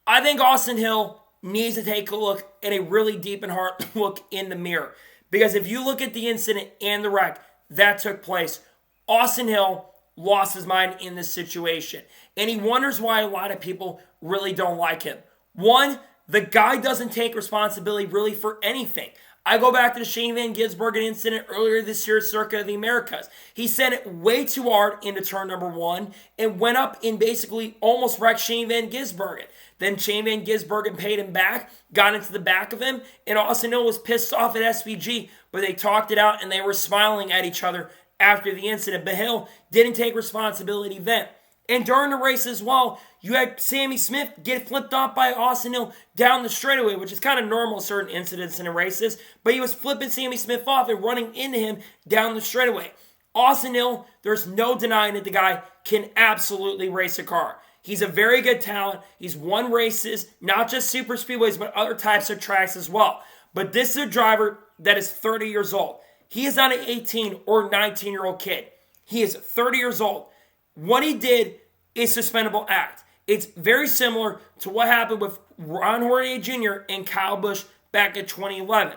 I think Austin Hill needs to take a look and a really deep and hard look in the mirror. Because if you look at the incident and the wreck that took place, Austin Hill lost his mind in this situation. And he wonders why a lot of people really don't like him. One, the guy doesn't take responsibility really for anything. I go back to the Shane Van Gisbergen incident earlier this year at Circuit of the Americas. He sent it way too hard into turn number 1 and went up and basically almost wrecked Shane Van Gisbergen. Then Shane Van Gisbergen paid him back, got into the back of him, and Austin Hill was pissed off at SVG, but they talked it out and they were smiling at each other after the incident. But Hill didn't take responsibility then. And during the race as well, you had Sammy Smith get flipped off by Austin Hill down the straightaway, which is kind of normal in certain incidents in the races. But he was flipping Sammy Smith off and running into him down the straightaway. Austin Hill, there's no denying that the guy can absolutely race a car. He's a very good talent. He's won races, not just super speedways, but other types of tracks as well. But this is a driver that is 30 years old. He is not an 18 or 19-year-old kid. He is 30 years old. What he did is suspendable act. It's very similar to what happened with Ron Hornaday Jr. and Kyle Busch back in 2011.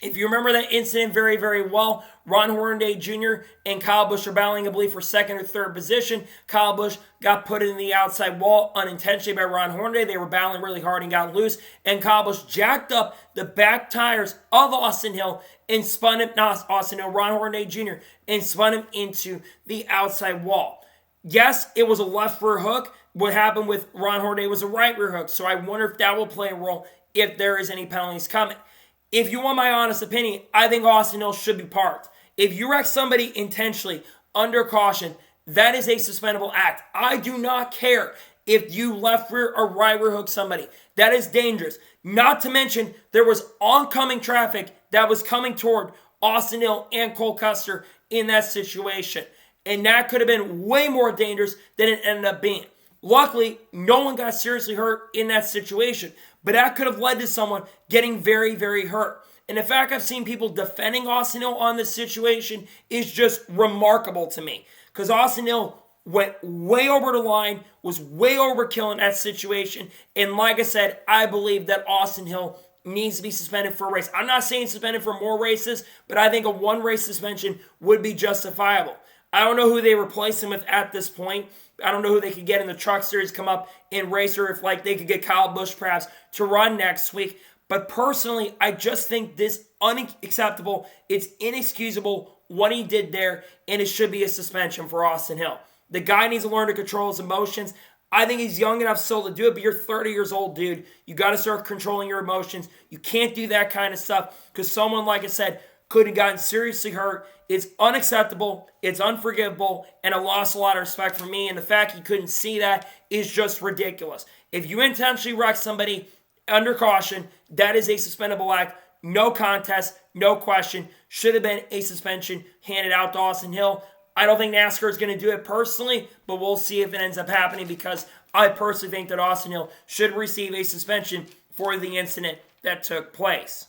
If you remember that incident very, very well, Ron Hornaday Jr. and Kyle Busch are battling, I believe, for second or third position. Kyle Busch got put in the outside wall unintentionally by Ron Hornaday. They were battling really hard and got loose. And Kyle Busch jacked up the back tires of Austin Hill and spun him, not Austin Hill, Ron Hornaday Jr., and spun him into the outside wall. Yes, it was a left rear hook. What happened with Ron Hornaday was a right rear hook. So I wonder if that will play a role if there is any penalties coming. If you want my honest opinion, I think Austin Hill should be parked. If you wreck somebody intentionally under caution, that is a suspendable act. I do not care if you left rear or right rear hook somebody. That is dangerous. Not to mention, there was oncoming traffic that was coming toward Austin Hill and Cole Custer in that situation. And that could have been way more dangerous than it ended up being. Luckily, no one got seriously hurt in that situation. But that could have led to someone getting very, very hurt. And the fact I've seen people defending Austin Hill on this situation is just remarkable to me. Because Austin Hill went way over the line, was way overkill in that situation. And like I said, I believe that Austin Hill needs to be suspended for a race. I'm not saying suspended for more races, but I think a one-race suspension would be justifiable. I don't know who they replace him with at this point. I don't know who they could get in the Truck Series come up in race, or if they could get Kyle Busch perhaps to run next week. But personally, I just think this unacceptable. It's inexcusable what he did there, and it should be a suspension for Austin Hill. The guy needs to learn to control his emotions. I think he's young enough still to do it, but you're 30 years old, dude. You got to start controlling your emotions. You can't do that kind of stuff because someone, like I said, could have gotten seriously hurt. It's unacceptable, it's unforgivable, and it lost a lot of respect for me. And the fact he couldn't see that is just ridiculous. If you intentionally wreck somebody under caution, that is a suspendable act. No contest, no question. Should have been a suspension handed out to Austin Hill. I don't think NASCAR is going to do it personally, but we'll see if it ends up happening because I personally think that Austin Hill should receive a suspension for the incident that took place.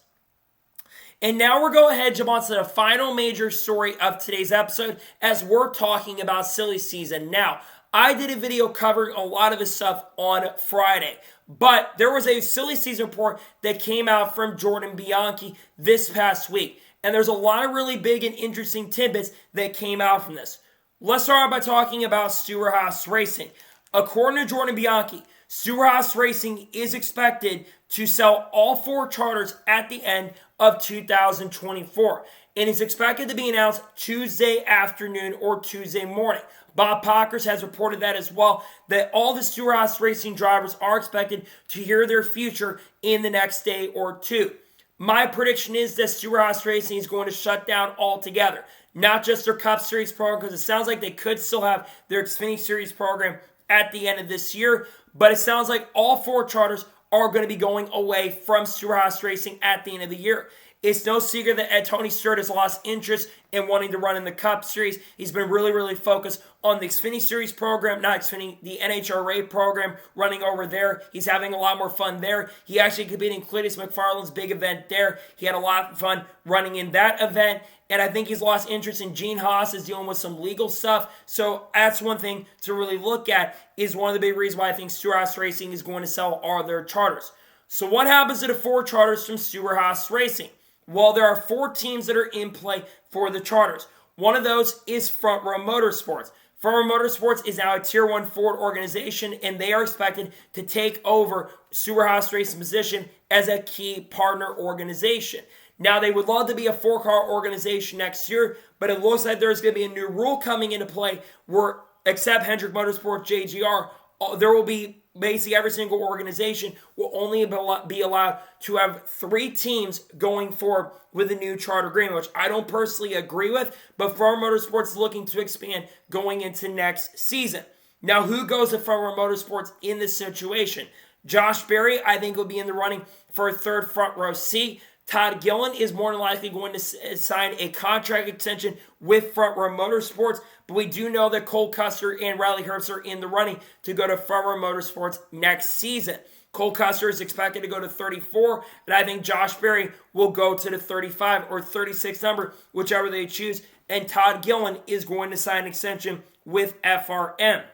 And now we're going ahead and jump on to the final major story of today's episode as we're talking about silly season. Now, I did a video covering a lot of this stuff on Friday, but there was a silly season report that came out from Jordan Bianchi this past week. And there's a lot of really big and interesting tidbits that came out from this. Let's start by talking about Stewart-Haas Racing. According to Jordan Bianchi, Stewart-Haas Racing is expected to sell all 4 charters at the end of 2024. And it's expected to be announced Tuesday afternoon or Tuesday morning. Bob Pockers has reported that as well, that all the Stewart-Haas Racing drivers are expected to hear their future in the next day or two. My prediction is that Stewart-Haas Racing is going to shut down altogether. Not just their Cup Series program, because it sounds like they could still have their Xfinity Series program at the end of this year. But it sounds like all 4 charters are going to be going away from Stewart-Haas Racing at the end of the year. It's no secret that Tony Stewart has lost interest in wanting to run in the Cup Series. He's been really, really focused on the Xfinity Series program, not Xfinity, the NHRA program running over there. He's having a lot more fun there. He actually competed in Cletus McFarland's big event there. He had a lot of fun running in that event. And I think he's lost interest in Gene Haas is dealing with some legal stuff. So that's one thing to really look at, is one of the big reasons why I think Stewart-Haas Racing is going to sell all their charters. So what happens to the 4 charters from Stewart-Haas Racing? Well, there are 4 teams that are in play for the charters. One of those is Front Row Motorsports. Front Row Motorsports is now a Tier 1 Ford organization, and they are expected to take over Stewart-Haas Racing position as a key partner organization. Now, they would love to be a 4-car organization next year, but it looks like there's going to be a new rule coming into play where, except Hendrick Motorsports JGR, there will be basically every single organization will only be allowed to have 3 teams going forward with a new charter agreement, which I don't personally agree with, but Front Row Motorsports is looking to expand going into next season. Now, who goes to Front Row Motorsports in this situation? Josh Berry, I think, will be in the running for a 3rd front row seat. Todd Gillen is more than likely going to sign a contract extension with Front Row Motorsports, but we do know that Cole Custer and Riley Herbst are in the running to go to Front Row Motorsports next season. Cole Custer is expected to go to 34, and I think Josh Berry will go to the 35 or 36 number, whichever they choose, and Todd Gillen is going to sign an extension with FRM.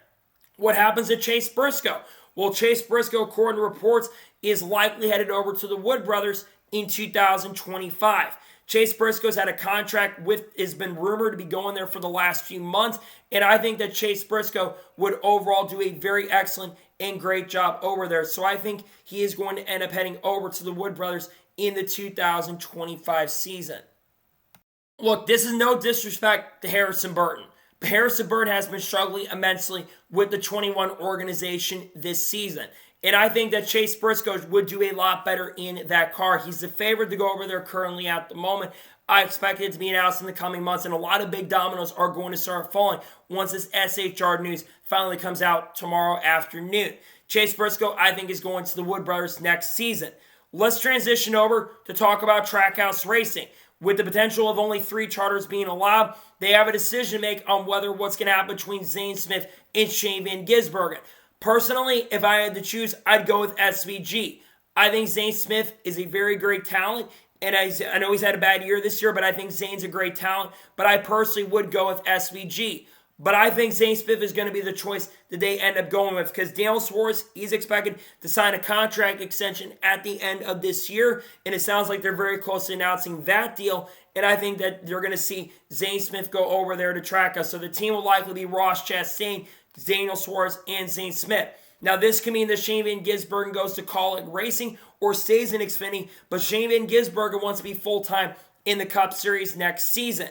What happens to Chase Briscoe? Well, Chase Briscoe, according to reports, is likely headed over to the Wood Brothers in 2025. Chase Briscoe's had a contract has been rumored to be going there for the last few months, and I think that Chase Briscoe would overall do a very excellent and great job over there. So I think he is going to end up heading over to the Wood Brothers in the 2025 season. Look, this is no disrespect to Harrison Burton, but Harrison Burton has been struggling immensely with the 21 organization this season. And I think that Chase Briscoe would do a lot better in that car. He's the favorite to go over there currently at the moment. I expect it to be announced in the coming months, and a lot of big dominoes are going to start falling once this SHR news finally comes out tomorrow afternoon. Chase Briscoe, I think, is going to the Wood Brothers next season. Let's transition over to talk about Trackhouse Racing. With the potential of only 3 charters being allowed, they have a decision to make on what's going to happen between Zane Smith and Shane Van Gisbergen. Personally, if I had to choose, I'd go with SVG. I think Zane Smith is a very great talent, and I know he's had a bad year this year, but I think Zane's a great talent, but I personally would go with SVG. But I think Zane Smith is going to be the choice that they end up going with because Daniel Suarez, he's expected to sign a contract extension at the end of this year, and it sounds like they're very close to announcing that deal, and I think that you're going to see Zane Smith go over there to Trackhouse. So the team will likely be Ross Chastain, Daniel Suarez, and Zane Smith. Now, this can mean that Shane Van Gisbergen goes to Call It Racing or stays in Xfinity, but Shane Van Gisbergen wants to be full-time in the Cup Series next season.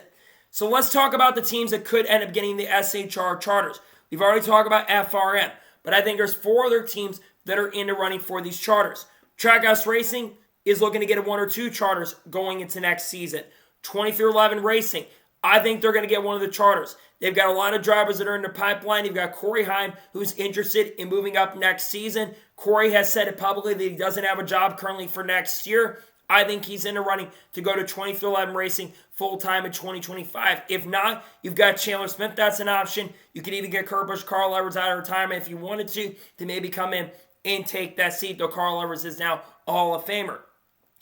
So let's talk about the teams that could end up getting the SHR charters. We've already talked about FRM, but I think there's 4 other teams that are in the running for these charters. Trackhouse Racing is looking to get 1 or 2 charters going into next season. 2311 Racing, I think they're going to get one of the charters. They've got a lot of drivers that are in the pipeline. You've got Corey Heim, who's interested in moving up next season. Corey has said it publicly that he doesn't have a job currently for next year. I think he's in the running to go to 2311 Racing full-time in 2025. If not, you've got Chandler Smith. That's an option. You could even get Kurt Busch, Carl Edwards out of retirement if you wanted to maybe come in and take that seat, though Carl Edwards is now a Hall of Famer.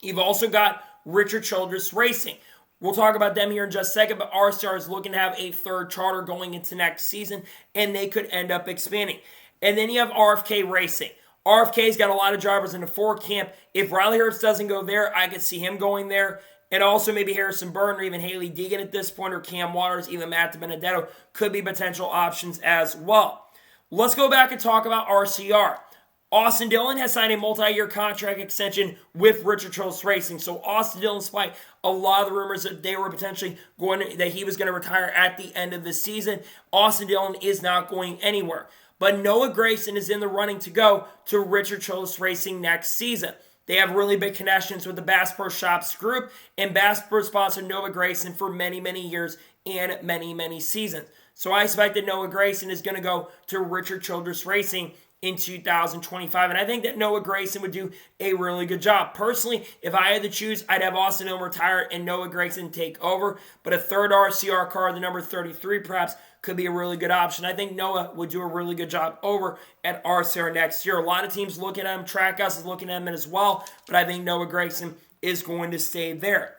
You've also got Richard Childress Racing. We'll talk about them here in just a second, but RCR is looking to have a 3rd charter going into next season, and they could end up expanding. And then you have RFK Racing. RFK's got a lot of drivers in the Ford camp. If Riley Herbst doesn't go there, I could see him going there. And also maybe Harrison Burton or even Haley Deegan at this point, or Cam Waters, even Matt Benedetto could be potential options as well. Let's go back and talk about RCR. Austin Dillon has signed a multi-year contract extension with Richard Childress Racing. So Austin Dillon, despite a lot of the rumors that they were potentially that he was going to retire at the end of the season, Austin Dillon is not going anywhere. But Noah Gragson is in the running to go to Richard Childress Racing next season. They have really big connections with the Bass Pro Shops group, and Bass Pro sponsored Noah Gragson for many, many years and many, many seasons. So I expect that Noah Gragson is going to go to Richard Childress Racing in 2025. And I think that Noah Gragson would do a really good job. Personally, if I had to choose, I'd have Austin Dillon retire and Noah Gragson take over. But a 3rd RCR car, the number 33 perhaps, could be a really good option. I think Noah would do a really good job over at RCR next year. A lot of teams looking at him. Trackhouse is looking at him as well. But I think Noah Gragson is going to stay there.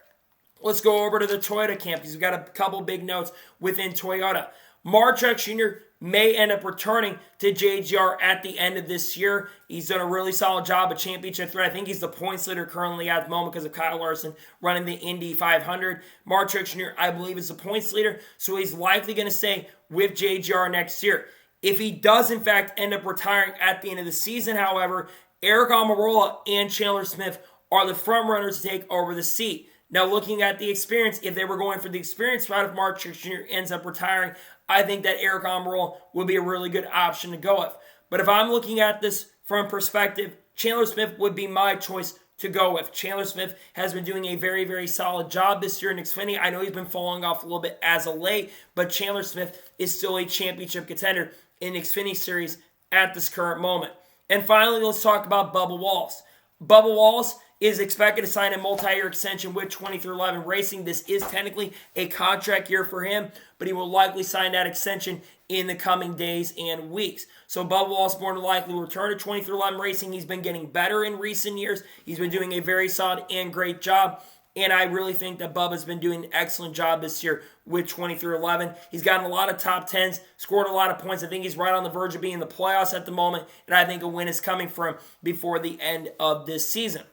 Let's go over to the Toyota camp because we've got a couple big notes within Toyota. Marchuk Jr. may end up returning to JGR at the end of this year. He's done a really solid job at championship threat. I think he's the points leader currently at the moment because of Kyle Larson running the Indy 500. Marchuk Jr., I believe, is the points leader, so he's likely going to stay with JGR next year. If he does, in fact, end up retiring at the end of the season, however, Eric Almirola and Chandler Smith are the front runners to take over the seat. Now, looking at the experience, if they were going for the experience route, if Marchuk Jr. ends up retiring, I think that Eric Almirola would be a really good option to go with. But if I'm looking at this from perspective, Chandler Smith would be my choice to go with. Chandler Smith has been doing a very, very solid job this year in Xfinity. I know he's been falling off a little bit as of late, but Chandler Smith is still a championship contender in the Xfinity Series at this current moment. And finally, let's talk about Bubba Wallace. Bubba Wallace is expected to sign a multi-year extension with 23XI Racing. This is technically a contract year for him, but he will likely sign that extension in the coming days and weeks. So Bubba Wallace more than likely will return to 23XI Racing. He's been getting better in recent years. He's been doing a very solid and great job. And I really think that Bubba's been doing an excellent job this year with 23XI. He's gotten a lot of top 10s, scored a lot of points. I think he's right on the verge of being in the playoffs at the moment, and I think a win is coming for him before the end of this season.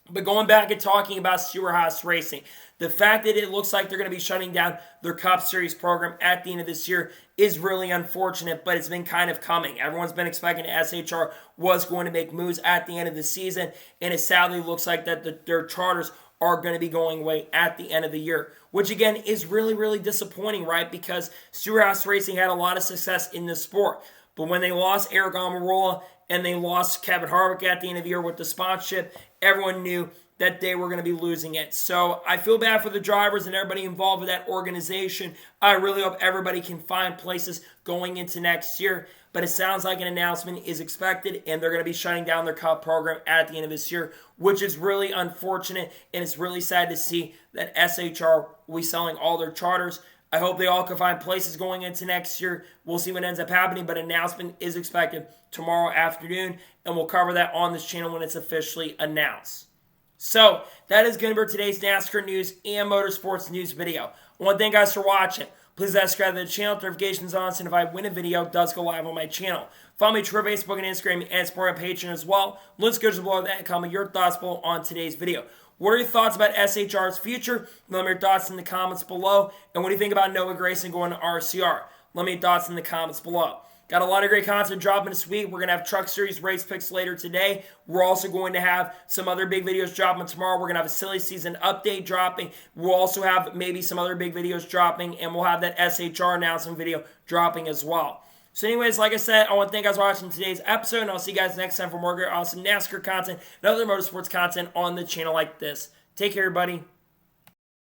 But going back and talking about Stewart-Haas Racing, the fact that it looks like they're going to be shutting down their Cup Series program at the end of this year is really unfortunate, but it's been kind of coming. Everyone's been expecting SHR was going to make moves at the end of the season, and it sadly looks like that their charters are going to be going away at the end of the year, which again is really, really disappointing, right? Because Stewart-Haas Racing had a lot of success in this sport. But when they lost Eric Almirola and they lost Kevin Harvick at the end of the year with the sponsorship, everyone knew that they were going to be losing it. So I feel bad for the drivers and everybody involved with that organization. I really hope everybody can find places going into next year. But it sounds like an announcement is expected, and they're going to be shutting down their Cup program at the end of this year, which is really unfortunate, and it's really sad to see that SHR will be selling all their charters. I hope they all can find places going into next year. We'll see what ends up happening, but an announcement is expected tomorrow afternoon, and we'll cover that on this channel when it's officially announced. So, that is going to be today's NASCAR news and motorsports news video. I want to thank you guys for watching. Please subscribe to the channel, notifications on, so if I win a video, it does go live on my channel. Follow me on Twitter, Facebook, and Instagram, and support my Patreon as well. Let's go to below that and comment your thoughts below on today's video. What are your thoughts about SHR's future? Let me know your thoughts in the comments below. And what do you think about Noah Gragson going to RCR? Let me know your thoughts in the comments below. Got a lot of great content dropping this week. We're going to have Truck Series race picks later today. We're also going to have some other big videos dropping tomorrow. We're going to have a silly season update dropping. We'll also have maybe some other big videos dropping, and we'll have that SHR announcement video dropping as well. So anyways, like I said, I want to thank you guys for watching today's episode, and I'll see you guys next time for more great, awesome NASCAR content and other motorsports content on the channel like this. Take care, everybody.